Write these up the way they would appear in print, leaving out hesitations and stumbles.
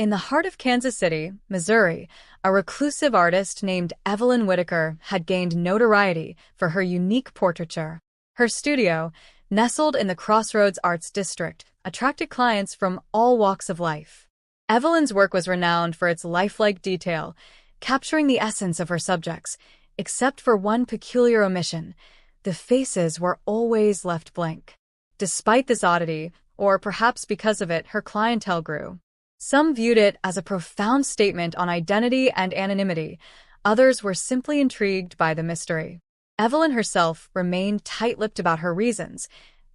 In the heart of Kansas City, Missouri, a reclusive artist named Evelyn Whitaker had gained notoriety for her unique portraiture. Her studio, nestled in the Crossroads Arts District, attracted clients from all walks of life. Evelyn's work was renowned for its lifelike detail, capturing the essence of her subjects, except for one peculiar omission: the faces were always left blank. Despite this oddity, or perhaps because of it, her clientele grew. Some viewed it as a profound statement on identity and anonymity. Others were simply intrigued by the mystery. Evelyn herself remained tight-lipped about her reasons,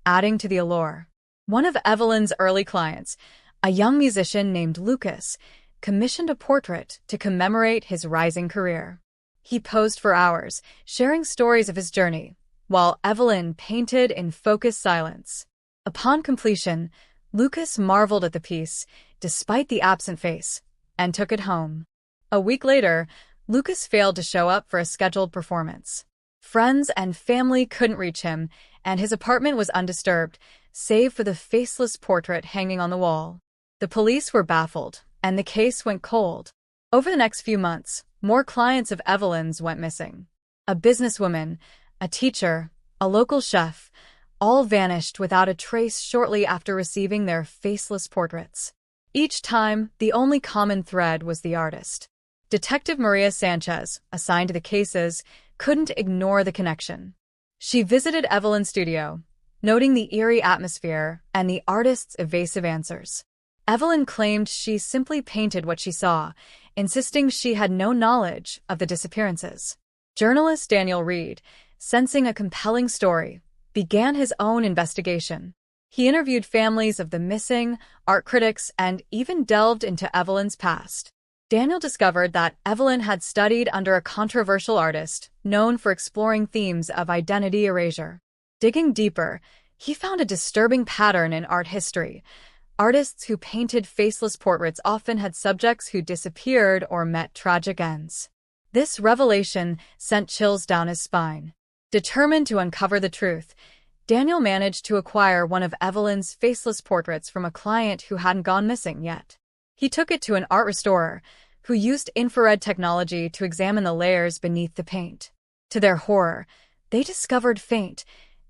adding to the allure. One of Evelyn's early clients, a young musician named Lucas, commissioned a portrait to commemorate his rising career. He posed for hours, sharing stories of his journey, while Evelyn painted in focused silence. Upon completion, Lucas marveled at the piece, despite the absent face, and took it home. A week later, Lucas failed to show up for a scheduled performance. Friends and family couldn't reach him, and his apartment was undisturbed, save for the faceless portrait hanging on the wall. The police were baffled, and the case went cold. Over the next few months, more clients of Evelyn's went missing. A businesswoman, a teacher, a local chef, all vanished without a trace shortly after receiving their faceless portraits. Each time, the only common thread was the artist. Detective Maria Sanchez, assigned to the cases, couldn't ignore the connection. She visited Evelyn's studio, noting the eerie atmosphere and the artist's evasive answers. Evelyn claimed she simply painted what she saw, insisting she had no knowledge of the disappearances. Journalist Daniel Reed, sensing a compelling story, began his own investigation. He interviewed families of the missing, art critics, and even delved into Evelyn's past. Daniel discovered that Evelyn had studied under a controversial artist known for exploring themes of identity erasure. Digging deeper, he found a disturbing pattern in art history. Artists who painted faceless portraits often had subjects who disappeared or met tragic ends. This revelation sent chills down his spine. Determined to uncover the truth, Daniel managed to acquire one of Evelyn's faceless portraits from a client who hadn't gone missing yet. He took it to an art restorer, who used infrared technology to examine the layers beneath the paint. To their horror, they discovered faint,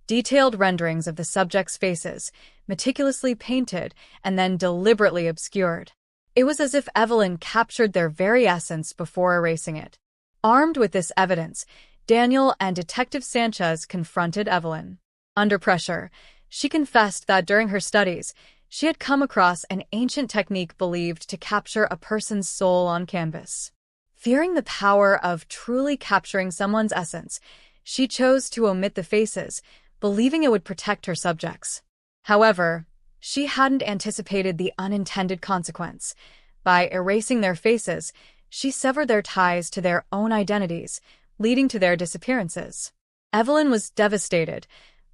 detailed renderings of the subjects' faces, meticulously painted and then deliberately obscured. It was as if Evelyn captured their very essence before erasing it. Armed with this evidence, Daniel and Detective Sanchez confronted Evelyn. Under pressure, she confessed that during her studies, she had come across an ancient technique believed to capture a person's soul on canvas. Fearing the power of truly capturing someone's essence, she chose to omit the faces, believing it would protect her subjects. However, she hadn't anticipated the unintended consequence. By erasing their faces, she severed their ties to their own identities, leading to their disappearances. Evelyn was devastated,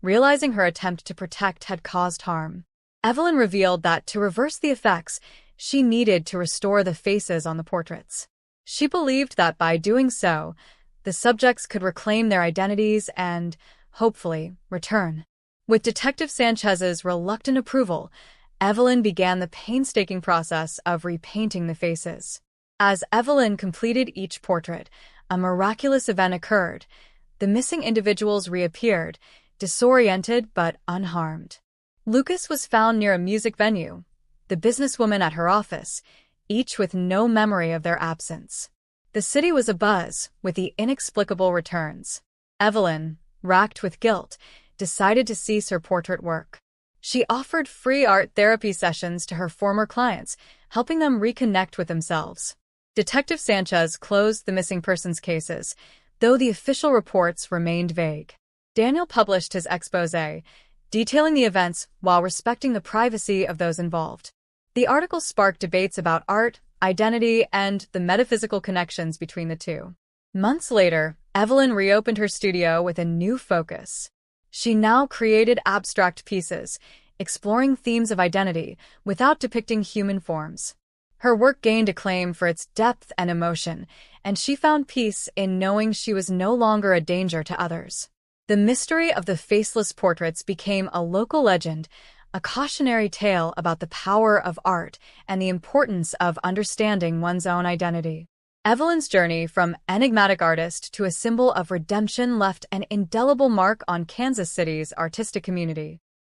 realizing her attempt to protect had caused harm. Evelyn revealed that to reverse the effects, she needed to restore the faces on the portraits. She believed that by doing so, the subjects could reclaim their identities and, hopefully, return. With Detective Sanchez's reluctant approval, Evelyn began the painstaking process of repainting the faces. As Evelyn completed each portrait, a miraculous event occurred. The missing individuals reappeared, disoriented but unharmed. Lucas was found near a music venue, the businesswoman at her office, each with no memory of their absence. The city was abuzz with the inexplicable returns. Evelyn, racked with guilt, decided to cease her portrait work. She offered free art therapy sessions to her former clients, helping them reconnect with themselves. Detective Sanchez closed the missing persons cases, though the official reports remained vague. Daniel published his exposé, detailing the events while respecting the privacy of those involved. The article sparked debates about art, identity, and the metaphysical connections between the two. Months later, Evelyn reopened her studio with a new focus. She now created abstract pieces, exploring themes of identity without depicting human forms. Her work gained acclaim for its depth and emotion, and she found peace in knowing she was no longer a danger to others. The mystery of the faceless portraits became a local legend, a cautionary tale about the power of art and the importance of understanding one's own identity. Evelyn's journey from enigmatic artist to a symbol of redemption left an indelible mark on Kansas City's artistic community.